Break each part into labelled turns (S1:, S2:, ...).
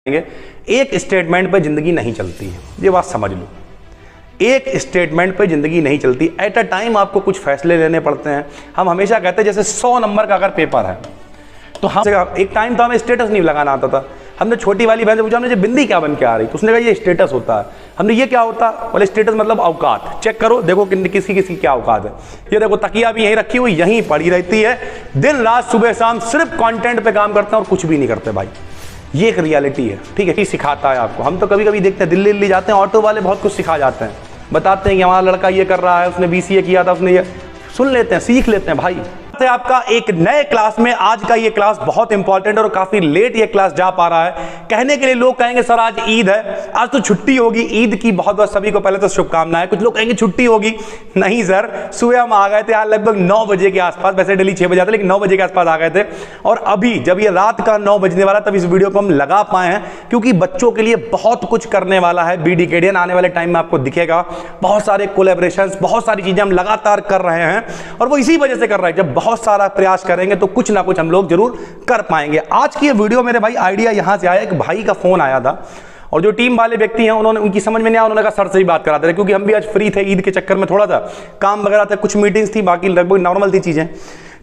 S1: एक स्टेटमेंट पे जिंदगी नहीं चलती है, ये बात समझ लो। एक स्टेटमेंट पे जिंदगी नहीं चलती, एट अ टाइम आपको कुछ फैसले लेने पड़ते हैं। हम हमेशा कहते हैं जैसे 100 नंबर का अगर पेपर है तो हम एक टाइम तो हमें स्टेटस नहीं लगाना आता था। हमने छोटी वाली बहन से पूछा, हमने बिंदी क्या बन के आ रही, तो उसने कहा ये स्टेटस होता है। हमने ये क्या होता, बोले स्टेटस मतलब औकात, चेक करो देखो किसी किसी क्या औकात है। ये देखो तकिया भी यहीं रखी हुई, यहीं पड़ी रहती है, दिन रात सुबह शाम सिर्फ कंटेंट पे काम करते हैं और कुछ भी नहीं करते भाई। ये एक रियलिटी है, ठीक है। सिखाता है आपको। हम तो कभी कभी देखते हैं दिल्ली जाते हैं, ऑटो वाले बहुत कुछ सिखा जाते हैं, बताते हैं कि हमारा लड़का ये कर रहा है, उसने BCA किया था, उसने ये, सुन लेते हैं, सीख लेते हैं भाई। आपका एक नए क्लास में आज का ये क्लास बहुत इंपॉर्टेंट और काफी लेट ये क्लास जा पा रहा है। कहने के लिए लोग कहेंगे सर आज ईद है, आज तो छुट्टी होगी। ईद की बहुत बहुत सभी को पहले तो शुभकामनाएं। कुछ लोग कहेंगे छुट्टी होगी, नहीं सर, सुबह हम आ गए थे आज लगभग 9 बजे के आसपास, वैसे डेली 6 बजे आते लेकिन 9 बजे के आसपास आ गए थे। और अभी जब ये रात का 9 बजने वाला तब इस वीडियो को हम लगा पाए हैं, क्योंकि बच्चों के लिए बहुत कुछ करने वाला है BD Academy। आने वाले टाइम में आपको दिखेगा बहुत सारे कोलैबोरेशंस, बहुत सारी चीजें हम लगातार कर रहे हैं और वो इसी वजह से कर रहे हैं। जब बहुत सारा प्रयास करेंगे तो कुछ ना कुछ हम लोग जरूर कर पाएंगे। आज की ये वीडियो मेरे भाई आइडिया यहां से आया, एक भाई का फोन आया था और जो टीम वाले व्यक्ति हैं उन्होंने, उनकी समझ में नहीं आया, उन्होंने कहा सर से ही बात कराते रहे, क्योंकि हम भी आज फ्री थे, ईद के चक्कर में थोड़ा सा काम वगैरह था, कुछ मीटिंग्स थी, बाकी लगभग नॉर्मल थी चीजें।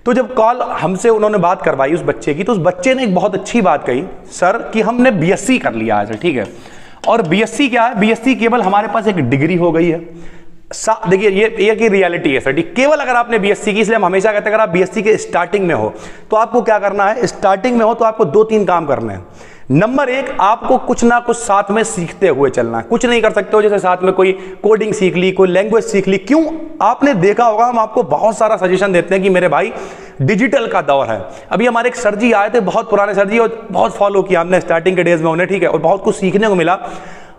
S1: तो जब कॉल हमसे उन्होंने बात करवाई उस बच्चे की, तो उस बच्चे ने एक बहुत अच्छी बात कही, सर कि हमने BSc कर लिया है, ठीक है। और BSc क्या है, BSc केवल हमारे पास एक डिग्री हो गई है। देखिए ये की रियलिटी है सर, केवल अगर आपने BSc की, इसलिए हम हमेशा कहते हैं अगर आप BSc के स्टार्टिंग में हो तो आपको क्या करना है, स्टार्टिंग में हो तो आपको 2-3 काम करने हैं। नंबर 1, आपको कुछ ना कुछ साथ में सीखते हुए चलना है। कुछ नहीं कर सकते हो जैसे साथ में कोई कोडिंग सीख ली, कोई लैंग्वेज सीख ली। क्यों, आपने देखा होगा हम आपको बहुत सारा सजेशन देते हैं कि मेरे भाई डिजिटल का दौर है। अभी हमारे एक सर जी आए थे, बहुत पुराने सर जी, और बहुत फॉलो किया हमने स्टार्टिंग के डेज में उन्हें, ठीक है, और बहुत कुछ सीखने को मिला।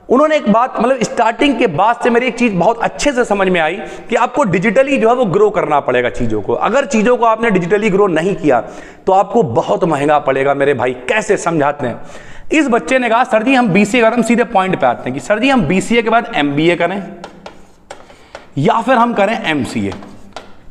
S1: उन्होंने एक बात, मतलब स्टार्टिंग के बाद से मेरी एक चीज बहुत अच्छे से समझ में आई कि आपको डिजिटली जो है वो ग्रो करना पड़ेगा चीजों को। अगर चीजों को आपने डिजिटली ग्रो नहीं किया तो आपको बहुत महंगा पड़ेगा मेरे भाई। कैसे समझाते हैं। इस बच्चे ने कहा सर जी हम BCA करें, हम सीधे पॉइंट पे आते हैं कि सर जी हम BCA के बाद MBA करें या फिर हम करें MCA,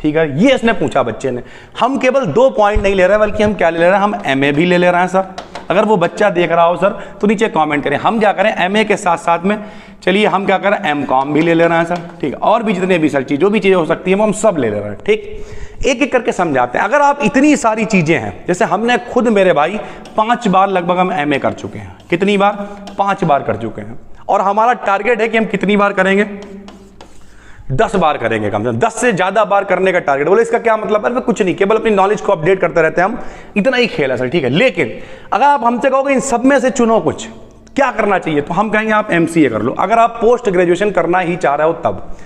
S1: ठीक है। ये इसने पूछा बच्चे ने। हम केवल 2 पॉइंट नहीं ले रहे हैं, बल्कि हम क्या ले रहे हैं, हम MA भी ले रहे हैं सर। अगर वो बच्चा देख रहा हो सर तो नीचे कमेंट करें। हम क्या करें, MA के साथ साथ में चलिए हम क्या करें, MCOM भी ले रहे हैं सर, ठीक है। और भी जितने भी सर जो भी चीजें हो सकती है वो हम सब ले रहे हैं, ठीक। एक एक करके समझाते हैं। अगर आप इतनी सारी चीजें हैं, जैसे हमने खुद मेरे भाई 5 बार लगभग हम MA कर चुके हैं। कितनी बार, 5 बार कर चुके हैं। और हमारा टारगेट है कि हम कितनी बार करेंगे, 10 बार करेंगे कम से कम, 10 से ज्यादा बार करने का टारगेट। बोले इसका क्या मतलब है, कुछ नहीं, केवल अपनी नॉलेज को अपडेट करते रहते हैं हम, इतना ही खेल है सर, ठीक है। लेकिन अगर आप हमसे कहोगे इन सब में से चुनो कुछ, क्या करना चाहिए, तो हम कहेंगे आप MCA कर लो, अगर आप पोस्ट ग्रेजुएशन करना ही चाह रहे हो तब।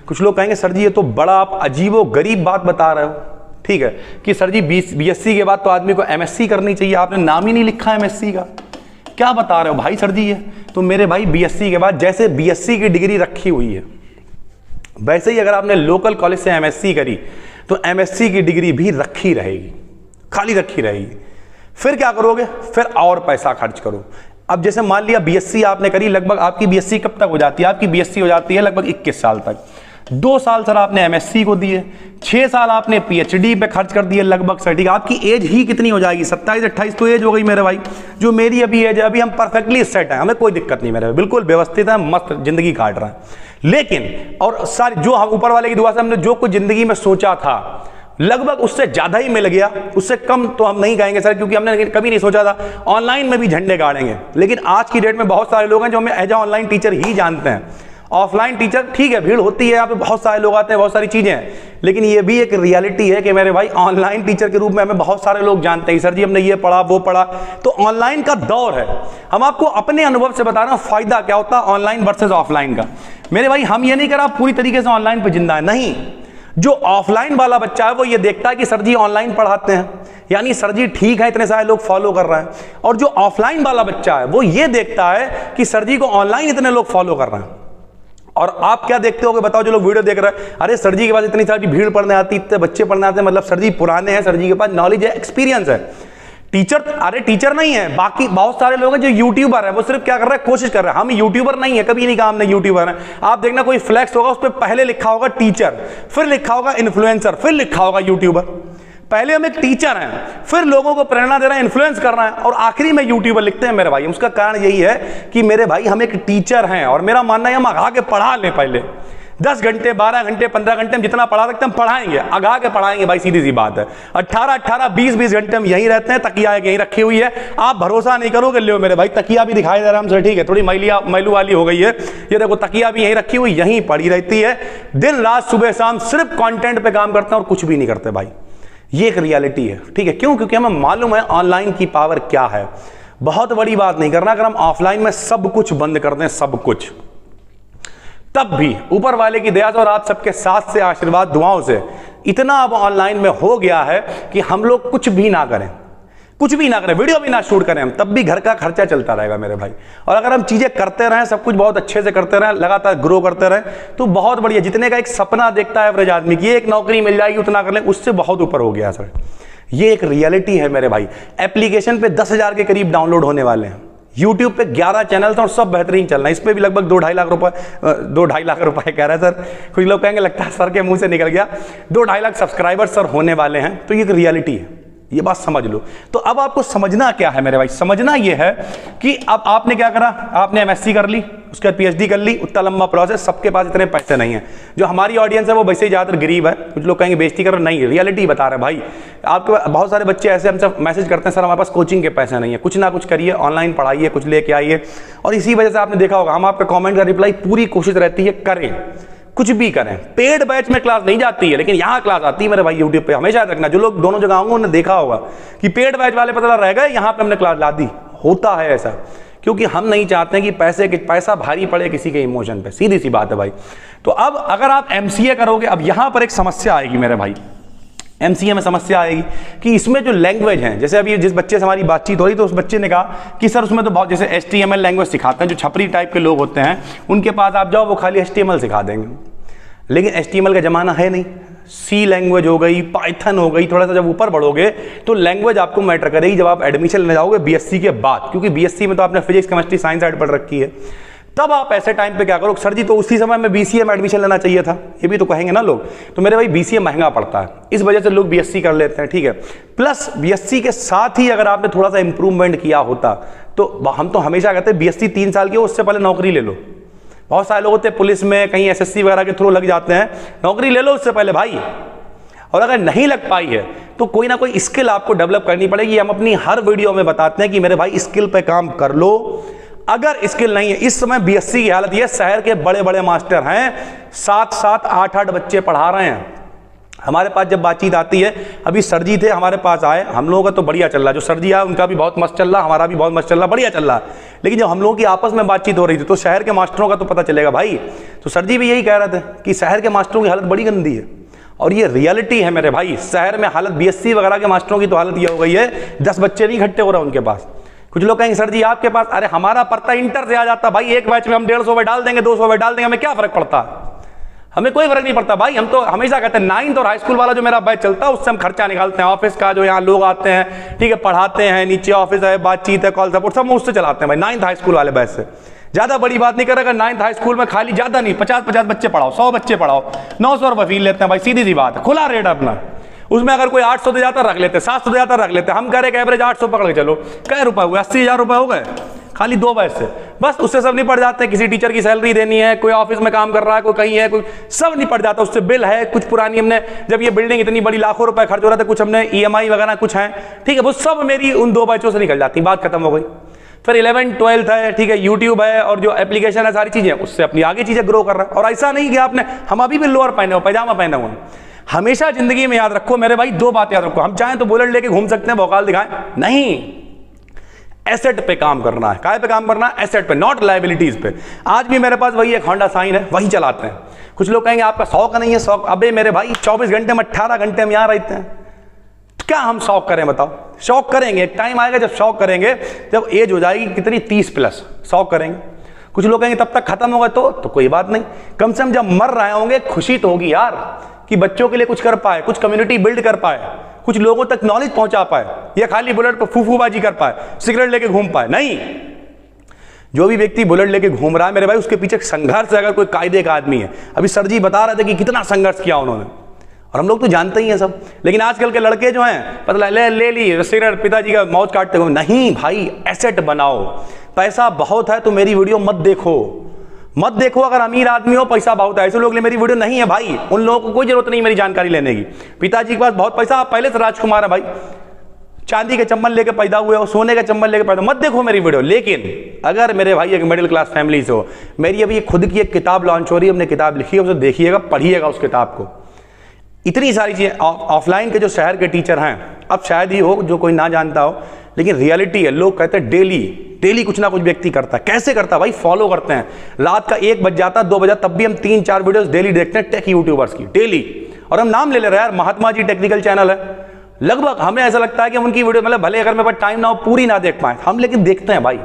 S1: कुछ लोग कहेंगे सर जी ये तो बड़ा आप अजीबो गरीब बात बता रहे हो, ठीक है, कि सर जी BSc के बाद तो आदमी को MSc करनी चाहिए, आपने नाम ही नहीं लिखा MSc का, क्या बता रहे हो भाई सर जी ये। तो मेरे भाई BSc के बाद जैसे BSc की डिग्री रखी हुई है, वैसे ही अगर आपने लोकल कॉलेज से MSc करी तो MSc की डिग्री भी रखी रहेगी, खाली रखी रहेगी। फिर क्या करोगे, फिर और पैसा खर्च करो। अब जैसे मान लिया BSc आपने करी, लगभग आपकी BSc कब तक हो जाती है, आपकी BSc हो जाती है लगभग 21 साल तक। 2 साल सर आपने MSc को दिए, 6 साल आपने PhD पे खर्च कर दिए लगभग सर, ठीक है। आपकी एज ही कितनी हो जाएगी, 27-28 तो एज हो गई मेरे भाई। जो मेरी अभी एज है, अभी हम परफेक्टली सेट हैं, हमें कोई दिक्कत नहीं मेरे भाई, बिल्कुल व्यवस्थित है, मस्त जिंदगी काट रहे हैं। लेकिन और सारी जो हम ऊपर वाले की दुआ से हमने जो कुछ जिंदगी में सोचा था लगभग उससे ज्यादा ही मिल गया। उससे कम तो हम नहीं कहेंगे सर, क्योंकि हमने कभी नहीं सोचा था ऑनलाइन में भी झंडे गाड़ेंगे। लेकिन आज की डेट में बहुत सारे लोग हैं जो हमें एज अ ऑनलाइन टीचर ही जानते हैं। ऑफलाइन टीचर ठीक है, भीड़ होती है यहाँ पे, बहुत सारे लोग आते हैं, बहुत सारी चीजें हैं, लेकिन ये भी एक रियलिटी है कि मेरे भाई ऑनलाइन टीचर के रूप में हमें बहुत सारे लोग जानते हैं, सर जी हमने ये पढ़ा वो पढ़ा। तो ऑनलाइन का दौर है, हम आपको अपने अनुभव से बता रहे हैं फायदा क्या होता है ऑनलाइन वर्सेस ऑफलाइन का। मेरे भाई हम ये नहीं कर आप पूरी तरीके से ऑनलाइन पे जिंदा है, नहीं। जो ऑफलाइन वाला बच्चा है वो ये देखता है कि सर जी ऑनलाइन पढ़ाते हैं, यानी सर जी ठीक है, इतने सारे लोग फॉलो कर रहे हैं। और जो ऑफलाइन वाला बच्चा है वो ये देखता है कि सर जी को ऑनलाइन इतने लोग फॉलो कर रहे हैं। और आप क्या देखते होगे बताओ, जो लोग वीडियो देख रहे हैं, अरे सर जी के पास इतनी सारी भीड़ पढ़ने आती, इतने बच्चे पढ़ने आते हैं, मतलब सर जी पुराने हैं, सर जी के पास नॉलेज है, एक्सपीरियंस है। टीचर, अरे टीचर नहीं है, बाकी बहुत सारे लोग हैं जो यूट्यूबर है, वो सिर्फ क्या कर रहे हैं, कोशिश कर रहे हैं। हम यूट्यूबर नहीं है, कभी नहीं कहा हमने यूट्यूबर है। आप देखना कोई फ्लैक्स होगा उस पर पहले लिखा होगा टीचर, फिर लिखा होगा इन्फ्लुएंसर, फिर लिखा होगा यूट्यूबर। पहले हम एक टीचर हैं, फिर लोगों को प्रेरणा दे रहे हैं, इन्फ्लुएंस कर रहे हैं, और आखिरी में यूट्यूबर लिखते हैं मेरे भाई। उसका कारण यही है कि मेरे भाई हम एक टीचर हैं, और मेरा मानना है हम आगा के पढ़ा लें। पहले 10 घंटे 12 घंटे 15 घंटे हम जितना पढ़ा सकते हैं हम पढ़ाएंगे, आगा के पढ़ाएंगे भाई, सीधी सी बात है। 18 20 घंटे हम यहीं रहते हैं, तकिया यहीं रखी हुई है, आप भरोसा नहीं करोगे। लो मेरे भाई तकिया भी दिखाई दे रहा है हमसे, ठीक है, थोड़ी मैलू वाली हो गई है, ये देखो तकिया भी यहीं रखी हुई, यहीं पड़ी रहती है, दिन रात सुबह शाम सिर्फ कंटेंट पे काम करते हैं और कुछ भी नहीं करते भाई। ये एक रियलिटी है, ठीक है। क्यों? क्योंकि हमें मालूम है ऑनलाइन की पावर क्या है। बहुत बड़ी बात नहीं करना, अगर हम ऑफलाइन में सब कुछ बंद कर दें, सब कुछ, तब भी ऊपर वाले की दया से और आप सबके साथ से आशीर्वाद दुआओं से इतना अब ऑनलाइन में हो गया है कि हम लोग कुछ भी ना करें, कुछ भी ना करें, वीडियो भी ना शूट करें हम, तब भी घर का खर्चा चलता रहेगा मेरे भाई। और अगर हम चीजें करते रहें, सब कुछ बहुत अच्छे से करते रहें, लगातार ग्रो करते रहें, तो बहुत बढ़िया। जितने का एक सपना देखता है एवरेज आदमी की एक नौकरी मिल जाएगी, उतना कर लें, उससे बहुत ऊपर हो गया सर। ये एक रियलिटी है मेरे भाई। एप्लीकेशन पे 10,000 के करीब डाउनलोड होने वाले हैं। यूट्यूब पे 11 चैनल थे और सब बेहतरीन चल रहा है। इस पे भी लगभग 2-2.5 लाख रुपए 2-2.5 लाख रुपए कह रहा है सर, कुछ लोग कहेंगे लगता है सर के मुंह से निकल गया, 2-2.5 लाख सब्सक्राइबर्स सर होने वाले हैं। तो ये एक रियलिटी है, ये बात समझ लो। तो अब आपको समझना क्या है मेरे भाई? समझना ये है कि अब आपने क्या करा, आपने MSc कर ली, उसके बाद PhD कर ली, उतना लंबा प्रोसेस, सबके पास इतने पैसे नहीं है। जो हमारी ऑडियंस है वो वैसे ही ज़्यादातर गरीब है। कुछ लोग कहेंगे बेइज्जती कर रहे, नहीं, रियलिटी बता रहे भाई। आपके बहुत सारे बच्चे ऐसे हमसे मैसेज करते हैं, सर हमारे पास कोचिंग के पैसे नहीं है, कुछ ना कुछ करिए, ऑनलाइन पढ़ाइए, कुछ लेके आइए। और इसी वजह से आपने देखा होगा हम आपके कॉमेंट का रिप्लाई पूरी कोशिश रहती है करें, कुछ भी करें। पेड बैच में क्लास नहीं जाती है, लेकिन यहाँ क्लास आती है मेरे भाई यूट्यूब पे। हमेशा याद रखना, जो लोग दोनों जगह होंगे उन्होंने देखा होगा कि पेड बैच वाले पता रह गए, यहाँ पे हमने क्लास ला दी। होता है ऐसा, क्योंकि हम नहीं चाहते हैं कि पैसा भारी पड़े किसी के इमोशन पे, सीधी सी बात है भाई। तो अब अगर आप MCA करोगे, अब यहाँ पर एक समस्या आएगी मेरे भाई। MCA में समस्या आएगी कि इसमें जो लैंग्वेज है, जैसे अभी जिस बच्चे से हमारी बातचीत हो रही, तो उस बच्चे ने कहा कि सर उसमें तो बहुत, जैसे HTML लैंग्वेज सिखाते हैं, जो छपरी टाइप के लोग होते हैं उनके पास आप जाओ, वो खाली HTML सिखा देंगे। लेकिन HTML का जमाना है नहीं, C लैंग्वेज हो गई, पाइथन हो गई। थोड़ा सा जब ऊपर बढ़ोगे तो लैंग्वेज आपको मैटर करेगी जब आप एडमिशन लेने जाओगे BSc के बाद, क्योंकि BSc में तो आपने फिजिक्स केमिस्ट्री साइंस साइड पढ़ रखी है। तब आप ऐसे टाइम पे क्या करो, सर जी तो उसी समय में BCA में एडमिशन लेना चाहिए था, ये भी तो कहेंगे ना लोग। तो मेरे भाई BCA महंगा पड़ता है, इस वजह से लोग BSc कर लेते हैं, ठीक है। प्लस BSc के साथ ही अगर आपने थोड़ा सा इंप्रूवमेंट किया होता, तो हम तो हमेशा कहते हैं BSc 3 साल की हो, उससे पहले नौकरी ले लो। बहुत सारे लोग होते हैं पुलिस में, कहीं SSC वगैरह के थ्रू लग जाते हैं, नौकरी ले लो उससे पहले भाई। और अगर नहीं लग पाई है तो कोई ना कोई स्किल आपको डेवलप करनी पड़ेगी। हम अपनी हर वीडियो में बताते हैं कि मेरे भाई स्किल पे काम कर लो। अगर स्किल नहीं है, इस समय BSc की हालत यह, शहर के बड़े बड़े मास्टर हैं, 7-7 8-8 बच्चे पढ़ा रहे हैं। हमारे पास जब बातचीत आती है, अभी सर जी थे हमारे पास आए, हम लोगों का तो बढ़िया चल रहा, जो सर जी आए उनका भी बहुत मस्त चल रहा, हमारा भी बहुत मस्त चल रहा, बढ़िया चल रहा। लेकिन जब हम लोगों की आपस में बातचीत हो रही थी तो शहर के मास्टरों का तो पता चलेगा भाई। तो सर जी भी यही कह रहे थे कि शहर के मास्टरों की हालत बड़ी गंदी है, और ये रियलिटी है मेरे भाई। शहर में हालत, BSc वगैरह के मास्टरों की तो हालत ये हो गई है, 10 बच्चे नहीं इकट्ठे हो रहे उनके पास। कुछ लोग कहेंगे सर जी आपके पास, अरे हमारा पड़ता इंटर से आ जाता भाई, एक बैच में हम 150 रुपए डाल देंगे, 200 रुपए डाल देंगे, हमें क्या फर्क पड़ता है? हमें कोई फर्क नहीं पड़ता भाई। हम तो हमेशा कहते हैं 9th और हाई स्कूल वाला जो मेरा बैच चलता है उससे हम खर्चा निकालते हैं। ऑफिस का जो यहाँ लोग आते हैं, ठीक है, पढ़ाते हैं, नीचे ऑफिस है, बातचीत है, कॉल सपोर्ट, सब उससे चलाते हैं भाई, 9th हाई स्कूल वाले बैच से। ज्यादा बड़ी बात नहीं करेगा, 9th हाई स्कूल में खाली ज्यादा नहीं 50-50 बच्चे पढ़ाओ, 100 बच्चे पढ़ाओ, 900 रुपए फीस लेते हैं भाई, सीधी सी बात है, खुला रेट अपना। उसमें अगर कोई 800 दे जाता रख लेते, 700 दे जाता रख लेते, हम कह रहे हैं एवरेज 800 पकड़ के चलो, क्या रुपए हुए, 80,000 रुपए हो गए खाली 2 बैच से, बस उससे सब निपट जाते हैं। किसी टीचर की सैलरी देनी है, कोई ऑफिस में काम कर रहा है, कोई कहीं है, कोई सब निपट जाता है, उससे बिल है, कुछ पुरानी हमने, जब ये बिल्डिंग इतनी बड़ी लाखों रुपए खर्च हो रहा था, कुछ हमने EMI वगैरह कुछ है, ठीक है, वो सब मेरी उन 2 बैचों से निकल जाती, बात खत्म हो गई। फिर 11th 12th है, ठीक है, यूट्यूब है और जो एप्लीकेशन है, सारी चीजें, उससे अपनी आगे चीजें ग्रो कर रहा है। और ऐसा नहीं कि आपने, हम अभी भी लोअर पहने हो, पैजामा पहने हुए। हमेशा जिंदगी में याद रखो मेरे भाई, 2 बात याद रखो, हम चाहें तो बुलेट लेके घूम सकते हैं, भौकाल दिखाएं, नहीं, एसेट पे काम करना है। काय पे काम करना है? एसेट पे, नॉट लायबिलिटीज पे। आज भी मेरे पास वही एक होंडा साइन है, वही चलाते हैं। कुछ लोग कहेंगे आपका शौक नहीं है, शौक, अबे मेरे भाई 24 घंटे में 18 घंटे हम यहाँ रहते हैं, क्या हम शौक करें बताओ? शौक करेंगे, एक टाइम आएगा जब शौक करेंगे, जब एज हो जाएगी कितनी 30+ शौक करेंगे। कुछ लोग कहेंगे तब तक खत्म होगा, तो कोई बात नहीं, कम से कम जब मर रहे होंगे खुशी तो होगी यार, कि बच्चों के लिए कुछ कर पाए, कुछ कम्युनिटी बिल्ड कर पाए, कुछ लोगों तक नॉलेज पहुंचा पाए, या खाली बुलेट पर फूफूबाजी कर पाए, सिगरेट लेके घूम पाए। नहीं, जो भी व्यक्ति बुलेट लेके घूम रहा है मेरे भाई, उसके पीछे संघर्ष है। अगर कोई कायदे का आदमी है, अभी सर जी बता रहे थे कि कितना संघर्ष किया उन्होंने, और हम लोग तो जानते ही हैं सब। लेकिन आजकल के लड़के जो हैं पता ले ली सिगरेट, पिताजी का मौत काटते हुए। नहीं भाई, एसेट बनाओ। पैसा बहुत है तो मेरी वीडियो मत देखो। अगर अमीर आदमी हो, पैसा बहुत है, ऐसे लोग ले मेरी वीडियो नहीं है भाई। उन लोगों को कोई जरूरत नहीं मेरी जानकारी लेने की। पिताजी के पास बहुत पैसा, आप पहले से राजकुमार है भाई, चांदी के चम्मच लेके पैदा हुए हो, सोने का चम्मच लेके पैदा, मत देखो मेरी वीडियो। लेकिन अगर मेरे भाई एक मिडिल क्लास फैमिली से हो, मेरी अभी खुद की एक किताब लॉन्च हो रही है, हमने किताब लिखी है, उसे देखिएगा, पढ़िएगा उस किताब को। इतनी सारी चीजें ऑफलाइन के जो शहर के टीचर हैं, अब शायद ही हो जो कोई ना जानता हो, लेकिन रियलिटी है। लोग कहते हैं डेली कुछ ना कुछ व्यक्ति करता है। कैसे करता है भाई? फॉलो करते हैं। रात का 1 बज जाता, 2 बजा, तब भी हम 3-4 वीडियोस डेली देखते हैं टेक यूट्यूबर्स की, डेली। और हम नाम ले रहे हैं यार, महात्मा जी टेक्निकल चैनल है। लगभग हमें ऐसा लगता है कि हम उनकी वीडियो, मतलब भले अगर मेरे पास टाइम ना हो, पूरी ना देख पाए हम, लेकिन देखते हैं भाई।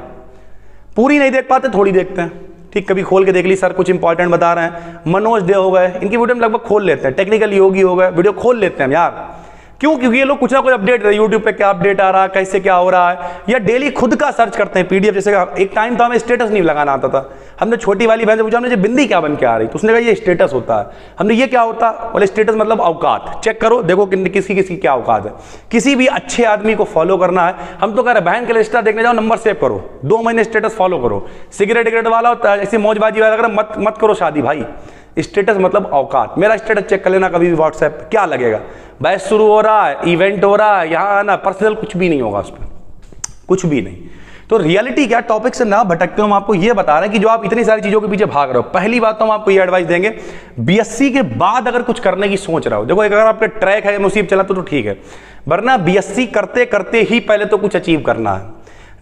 S1: पूरी नहीं देख पाते, थोड़ी देखते हैं, ठीक। कभी खोल के देख ली, सर कुछ इंपॉर्टेंट बता रहे हैं, मनोज दे हो गए, इनकी वीडियो हम लगभग खोल लेते हैं। टेक्निकल योगी हो गए, वीडियो खोल लेते हैं यार। क्यों? क्योंकि ये लोग कुछ ना कुछ अपडेट, यूट्यूब पे क्या अपडेट आ रहा है, कैसे क्या हो रहा है, या डेली खुद का सर्च करते हैं पीडीएफ। जैसे एक टाइम था हमें स्टेटस नहीं लगाना आता था, हमने छोटी वाली बहन से पूछा, हमने बिंदी क्या बन के आ रही, तो उसने कहा ये स्टेटस होता है। हमने ये क्या होता है, बोले स्टेटस मतलब औकात, चेक करो देखो किसकी क्या औकात है। किसी भी अच्छे आदमी को फॉलो करना है, हम तो कह रहे हैं बहन के लिए इंस्टा देखने जाओ, नंबर सेव करो, 2 महीने स्टेटस फॉलो करो। सिगरेट वाला ऐसी मौजबाजी वाला मत करो शादी भाई। स्टेटस मतलब औकात। मेरा स्टेटस चेक कर लेना कभी भी व्हाट्सएप, क्या लगेगा? बैच शुरू हो रहा है, इवेंट हो रहा है, यहाँ ना पर्सनल कुछ भी नहीं होगा उस पर, कुछ भी नहीं। तो रियलिटी क्या, टॉपिक से ना भटकते हम आपको ये बता रहे हैं कि जो आप इतनी सारी चीजों के पीछे भाग रहे हो, पहली बात तो हम आपको ये एडवाइस देंगे, बीएससी के बाद अगर कुछ करने की सोच रहे हो, देखो अगर आपका ट्रैक है मुसीब चला तो ठीक है, वरना बीएससी करते करते ही पहले तो कुछ अचीव करना है।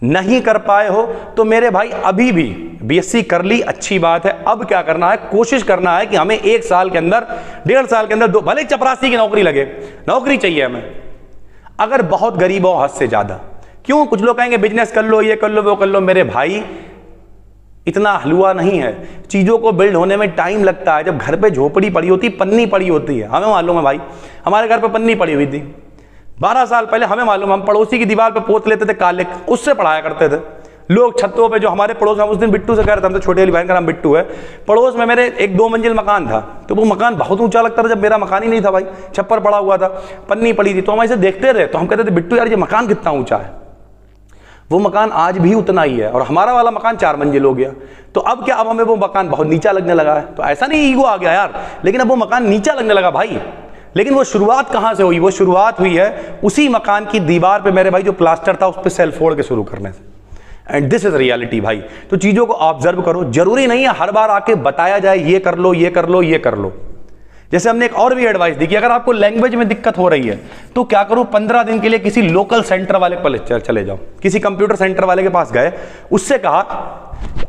S1: नहीं कर पाए हो तो मेरे भाई अभी भी बीएससी कर ली, अच्छी बात है। अब क्या करना है, कोशिश करना है कि हमें 1 साल के अंदर, 1.5 साल के अंदर, भले चपरासी की नौकरी लगे, नौकरी चाहिए हमें। अगर बहुत गरीब हो, हद से ज्यादा। क्यों? कुछ लोग कहेंगे बिजनेस कर लो, ये कर लो, वो कर लो। मेरे भाई इतना हलवा नहीं है, चीजों को बिल्ड होने में टाइम लगता है। जब घर पे झोपड़ी पड़ी होती, पन्नी पड़ी होती है, हमें मालूम है भाई, हमारे घर पे पन्नी पड़ी हुई थी 12 साल पहले, हमें मालूम, हम पड़ोसी की दीवार पे पोत लेते थे काले, उससे पढ़ाया करते थे। लोग छतों पे, जो हमारे पड़ोस में, उस दिन बिट्टू से कह रहे थे, हम तो छोटी वाली बहन का नाम बिट्टू है, पड़ोस में मेरे एक 2 मंजिल मकान था, तो वो मकान बहुत ऊंचा लगता था, जब मेरा मकान ही नहीं था भाई, छप्पर पड़ा हुआ था, पन्नी पड़ी थी, तो हम ऐसे देखते थे, तो हम कहते थे बिट्टू यार ये मकान कितना ऊंचा है। वो मकान आज भी उतना ही है, और हमारा वाला मकान 4 मंजिल हो गया। तो अब क्या, अब हमें वो मकान बहुत नीचा लगने लगा है। तो ऐसा नहीं ईगो आ गया यार, लेकिन अब वो मकान नीचा लगने लगा भाई। लेकिन वो शुरुआत कहां से हुई? वो शुरुआत हुई है उसी मकान की दीवार पे मेरे भाई जो प्लास्टर था, उस पर सेल फोड़ के शुरू करने से। एंड दिस इज रियलिटी भाई। तो चीजों को ऑब्जर्व करो, जरूरी नहीं है हर बार आके बताया जाए ये कर लो, ये कर लो, ये कर लो। जैसे हमने एक और भी एडवाइस दी कि अगर आपको लैंग्वेज में दिक्कत हो रही है तो क्या करो, 15 दिन के लिए किसी लोकल सेंटर वाले पर चले जाओ। किसी कंप्यूटर सेंटर वाले के पास गए, उससे कहा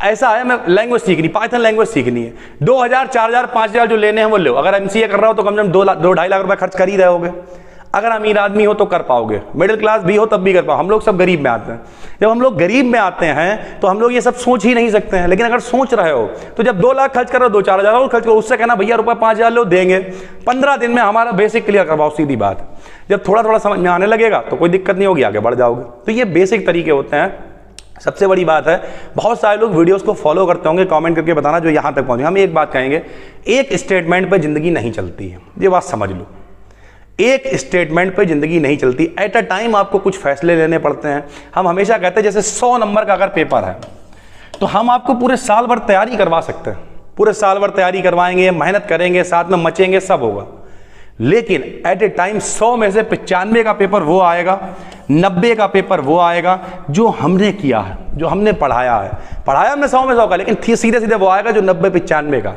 S1: ऐसा है मैं लैंग्वेज सीखनी, पाइथन लैंग्वेज सीखनी है, 2000, 4000, 5000 जो लेने हैं वो लो। अगर एमसीए कर रहा हो तो कम से कम 2-2.5 लाख रुपए खर्च कर ही रहे होगे। अगर अमीर आदमी हो तो कर पाओगे, मिडिल क्लास भी हो तब भी कर पाओ। हम लोग सब गरीब में आते हैं। जब हम लोग गरीब में आते हैं तो हम लोग ये सब सोच ही नहीं सकते हैं। लेकिन अगर सोच रहे हो तो जब 2 लाख खर्च करो, 2-4 हजार और खर्च करो, उससे कहना भैया रुपये 5000 लो, देंगे। 15 दिन में हमारा बेसिक क्लियर करवाओ, सीधी बात। जब थोड़ा थोड़ा समझ में आने लगेगा तो कोई दिक्कत नहीं होगी, आगे बढ़ जाओगे। तो ये बेसिक तरीके होते हैं। सबसे बड़ी बात है, बहुत सारे लोग वीडियोस को फॉलो करते होंगे, कमेंट करके बताना जो यहां तक पहुंचे। हम एक बात कहेंगे, एक स्टेटमेंट पे जिंदगी नहीं चलती है, ये बात समझ लो। एक स्टेटमेंट पे जिंदगी नहीं चलती। एट अ टाइम आपको कुछ फैसले लेने पड़ते हैं। हम हमेशा कहते हैं जैसे 100 नंबर का अगर पेपर है तो हम आपको पूरे साल भर तैयारी करवा सकते हैं, पूरे साल भर तैयारी करवाएंगे, मेहनत करेंगे, साथ में मचेंगे, सब होगा। लेकिन एट ए टाइम 100 में से 95 का पेपर वो आएगा, 90 का पेपर वो आएगा जो हमने किया है, जो हमने पढ़ाया है। पढ़ाया हमने 100 में 100 का, लेकिन सीधे सीधे वो आएगा जो 90-95 का।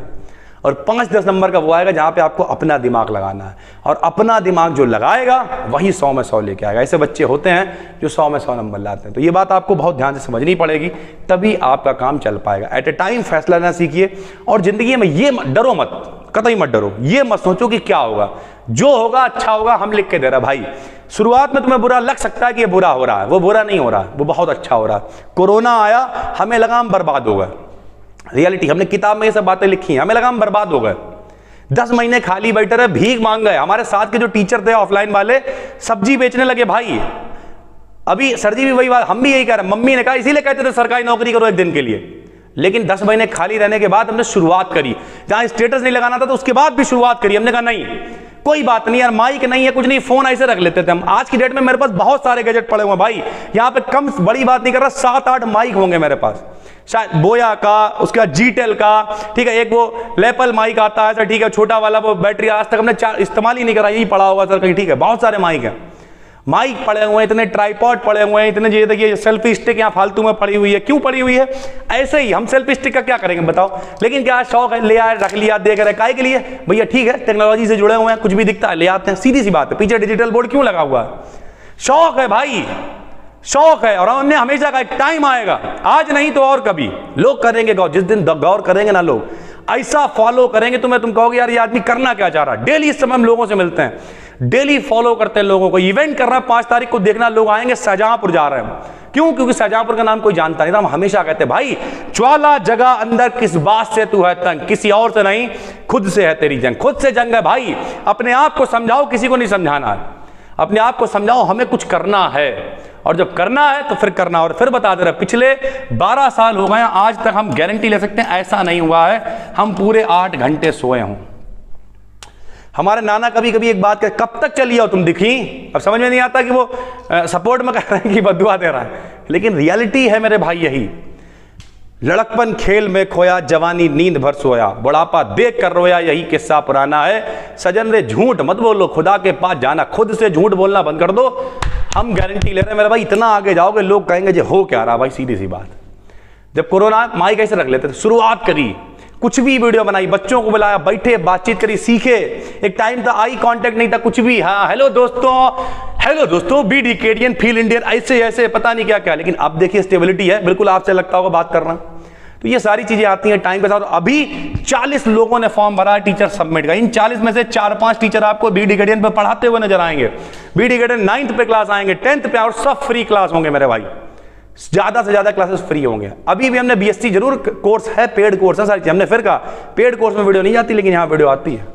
S1: और 5-10 नंबर का वो आएगा जहां पे आपको अपना दिमाग लगाना है, और अपना दिमाग जो लगाएगा वही 100 में 100 लेके आएगा। ऐसे बच्चे होते हैं जो 100 में 100 नंबर लाते हैं। तो ये बात आपको बहुत ध्यान से समझनी पड़ेगी, तभी आपका काम चल पाएगा। एट ए टाइम फैसला लेना सीखिए, और जिंदगी में ये डरो मत, कतई मत डरो। ये मत सोचो कि क्या होगा, जो होगा अच्छा होगा। हम लिख के दे रहे भाई, शुरुआत में तुम्हें बुरा लग सकता है कि ये बुरा हो रहा है, वो बुरा नहीं हो रहा है, वो बहुत अच्छा हो रहा है। कोरोना आया, हमें लगा हम बर्बाद हो गए। रियलिटी, हमने किताब में ये सब बातें लिखी हैं, हमें लगा हम बर्बाद हो गए। 10 महीने खाली बैठे रहे, भीख मांग गए। हमारे साथ के जो टीचर थे ऑफलाइन वाले, सब्जी बेचने लगे भाई। अभी सर जी भी वही बात, हम भी यही कह रहे हैं। मम्मी ने कहा, इसीलिए कहते थे सरकारी नौकरी करो एक दिन के लिए। लेकिन 10 महीने खाली रहने के बाद हमने शुरुआत करी। जहां स्टेटस नहीं लगाना था तो उसके बाद भी शुरुआत करी। हमने कहा नहीं, कोई बात नहीं यार, माइक नहीं है कुछ नहीं, फोन ऐसे रख लेते थे हम। आज की डेट में मेरे पास बहुत सारे गैजेट पड़े हुए हैं भाई, यहाँ पे कम बड़ी बात नहीं कर रहा, 7-8 माइक होंगे मेरे पास, शायद बोया का, उसके बाद जीटेल का, ठीक है, एक वो लेपल माइक आता है सर, ठीक है, छोटा वाला, वो बैटरी आज तक हमने इस्तेमाल ही नहीं करा, यही पड़ा होगा सर कहीं, ठीक है। बहुत सारे माइक हैं, माइक पड़े हुए हैं, इतने ट्राइपॉड पड़े हुए हैं, इतने, ये देखिए सेल्फी स्टिक यहाँ फालतू में पड़ी हुई है, क्यों पड़ी हुई है? ऐसे ही हम सेल्फी स्टिक का क्या करेंगे बताओ, लेकिन क्या शौक है, ले आए, रख लिया, देख रहे, काहे के लिए भैया? ठीक है, टेक्नोलॉजी से जुड़े हुए हैं, कुछ भी दिखता है ले आते हैं, सीधी सी बात है। पीछे डिजिटल बोर्ड क्यों लगा हुआ है? शौक है भाई, शौक है, और हमने हमेशा का एक टाइम आएगा, आज नहीं तो और कभी लोग करेंगे गौर, जिस दिन गौर करेंगे ना लोग, ऐसा फॉलो करेंगे तुम्हें, तुम कहोगे यार ये आदमी करना क्या चाह रहा है। डेली इस समय हम लोगों से मिलते हैं, डेली फॉलो करते हैं लोगों को, इवेंट कर रहा है 5 तारीख को, देखना लोग आएंगे, शाहजहांपुर जा रहे हैं, क्यों? क्योंकि शाहजहांपुर का नाम कोई जानता नहीं था। हम हमेशा कहते हैं भाई, ज्वाला जगह अंदर किस बात से तू है तंग, किसी और से नहीं, खुद से है तेरी जंग, खुद से जंग है भाई। अपने आप को समझाओ, किसी को नहीं समझाना है, अपने आप को समझाओ, हमें कुछ करना है, और जब करना है तो फिर करना। और फिर बता दे रहे, पिछले 12 साल हो गए, आज तक हम गारंटी ले सकते हैं ऐसा नहीं हुआ है हम पूरे 8 घंटे सोए हों। हमारे नाना कभी कभी एक बात कहे, कब तक चली आओ तुम दिखी? अब समझ में नहीं आता कि वो सपोर्ट में कह रहे हैं कि बदुआ दे रहा है, लेकिन रियलिटी है मेरे भाई यही। लड़कपन खेल में खोया, जवानी नींद भर सोया, बुढ़ापा देख कर रोया, यही किस्सा पुराना है। सजन रे झूठ मत बोलो, खुदा के पास जाना, खुद से झूठ बोलना बंद कर दो। हम गारंटी ले रहे हैं मेरे भाई, इतना आगे जाओगे लोग कहेंगे जे हो क्या रहा भाई। सीधी सी बात, जब कोरोना माइक ऐसे रख लेते थे, शुरुआत करी, कुछ भी वीडियो बनाई, बच्चों को बुलाया, बैठे बातचीत करी, सीखे। एक टाइम था आई कांटेक्ट नहीं था, कुछ भी, हाँ हेलो दोस्तों बी डिकेडियन, फील इंडियन, ऐसे ऐसे पता नहीं क्या क्या। लेकिन अब देखिए स्टेबिलिटी है, बिल्कुल आपसे लगता होगा बात करना। तो ये सारी चीजें आती हैं टाइम के साथ। अभी 40 लोगों ने फॉर्म भरा टीचर सबमिट का, इन 40 में से 4-5 टीचर आपको बी डिकेडियन पे पढ़ाते हुए नजर आएंगे। बी डिकेडियन 9th पे क्लास आएंगे, 10th पे, और सब फ्री क्लास होंगे मेरे भाई, ज्यादा से ज्यादा क्लासेस फ्री होंगे। अभी भी हमने बीएससी जरूर कोर्स है, पेड कोर्स है, सारी चीजें हमने फिर कहा पेड कोर्स में वीडियो नहीं आती, लेकिन यहाँ वीडियो आती है।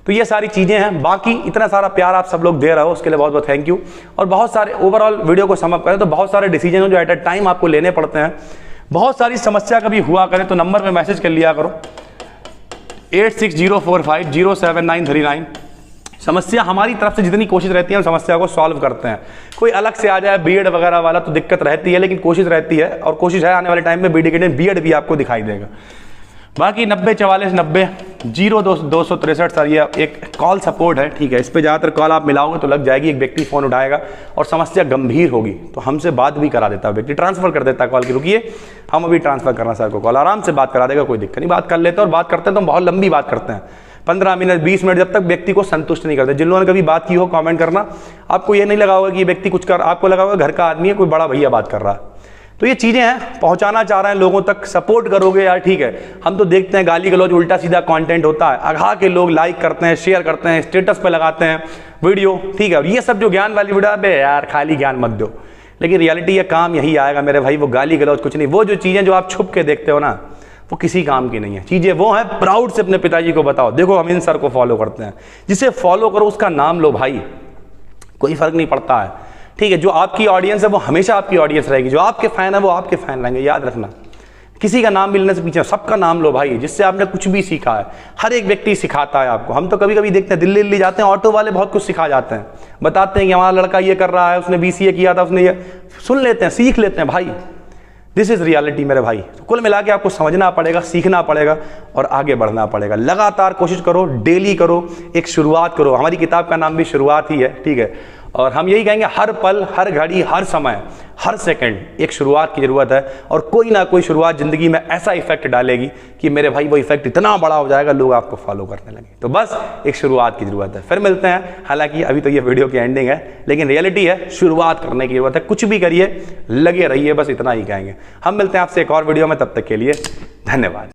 S1: तो ये सारी चीजें हैं। बाकी इतना सारा प्यार आप सब लोग दे रहे हो, उसके लिए बहुत बहुत थैंक यू। और बहुत सारे ओवरऑल वीडियो को समअप करें तो बहुत सारे डिसीजन जो एट अ टाइम आपको लेने पड़ते हैं, बहुत सारी समस्या कभी हुआ करें तो नंबर पे मैसेज कर लिया करो 8604507939। समस्या हमारी तरफ से जितनी कोशिश रहती है हम समस्या को सॉल्व करते हैं। कोई अलग से आ जाए बीएड वगैरह वाला तो दिक्कत रहती है, लेकिन कोशिश रहती है, और कोशिश है आने वाले टाइम में बीएड भी आपको दिखाई देगा। बाकी 9044900263 सर, ये एक कॉल सपोर्ट है, ठीक है। इस पे ज़्यादातर कॉल आप मिलाओगे तो लग जाएगी, एक व्यक्ति फ़ोन उठाएगा और समस्या गंभीर होगी तो हमसे बात भी करा देता है, व्यक्ति ट्रांसफर कर देता है कॉल की, रुकिए हम अभी ट्रांसफर करना सर को, कॉल आराम से बात करा देगा, कोई दिक्कत नहीं। बात कर लेते हैं, और बात करते हैं तो हम बहुत लंबी बात करते हैं, 15 मिनट 20 मिनट, जब तक व्यक्ति को संतुष्ट नहीं करते। जिन लोगों ने कभी बात की हो कमेंट करना, आपको ये नहीं लगा होगा कि ये व्यक्ति कुछ कर, आपको लगा होगा घर का आदमी है, कोई बड़ा भैया बात कर रहा है। तो ये चीज़ें हैं, पहुंचाना चाह रहे हैं लोगों तक, सपोर्ट करोगे यार ठीक है। हम तो देखते हैं गाली गलौज उल्टा सीधा कंटेंट होता है, अघा के लोग लाइक करते हैं, शेयर करते हैं, स्टेटस पे लगाते हैं वीडियो, ठीक है। और ये सब जो ज्ञान वाली वीडियो है यार खाली ज्ञान मत दो, लेकिन रियलिटी है काम यही आएगा मेरे भाई। वो गाली गलौज कुछ नहीं, वो जो चीज़ें जो आप छुप के देखते हो ना वो किसी काम की नहीं है। चीज़ें वो हैं, प्राउड से अपने पिताजी को बताओ, देखो हम इन सर को फॉलो करते हैं, जिसे फॉलो करो उसका नाम लो भाई, कोई फर्क नहीं पड़ता है, ठीक है। जो आपकी ऑडियंस है वो हमेशा आपकी ऑडियंस रहेगी, जो आपके फैन है वो आपके फैन रहेंगे, याद रखना। किसी का नाम मिलने से पीछे, सबका नाम लो भाई, जिससे आपने कुछ भी सीखा है। हर एक व्यक्ति सिखाता है आपको। हम तो कभी कभी देखते हैं दिल्ली जाते हैं, ऑटो वाले बहुत कुछ सिखा जाते हैं, बताते हैं कि हमारा लड़का ये कर रहा है, उसने BCA किया था, उसने ये, सुन लेते हैं, सीख लेते हैं भाई। दिस इज रियलिटी मेरे भाई। तो कुल मिला के आपको समझना पड़ेगा, सीखना पड़ेगा और आगे बढ़ना पड़ेगा। लगातार कोशिश करो, डेली करो, एक शुरुआत करो। हमारी किताब का नाम भी शुरुआत ही है, ठीक है। और हम यही कहेंगे, हर पल, हर घड़ी, हर समय, हर सेकंड एक शुरुआत की जरूरत है। और कोई ना कोई शुरुआत जिंदगी में ऐसा इफेक्ट डालेगी कि मेरे भाई वो इफेक्ट इतना बड़ा हो जाएगा, लोग आपको फॉलो करने लगे। तो बस एक शुरुआत की जरूरत है। फिर मिलते हैं। हालांकि अभी तो ये वीडियो की एंडिंग है, लेकिन रियलिटी है, शुरुआत करने की जरूरत है। कुछ भी करिए, लगे रहिए, बस इतना ही कहेंगे। हम मिलते हैं आपसे एक और वीडियो में, तब तक के लिए धन्यवाद।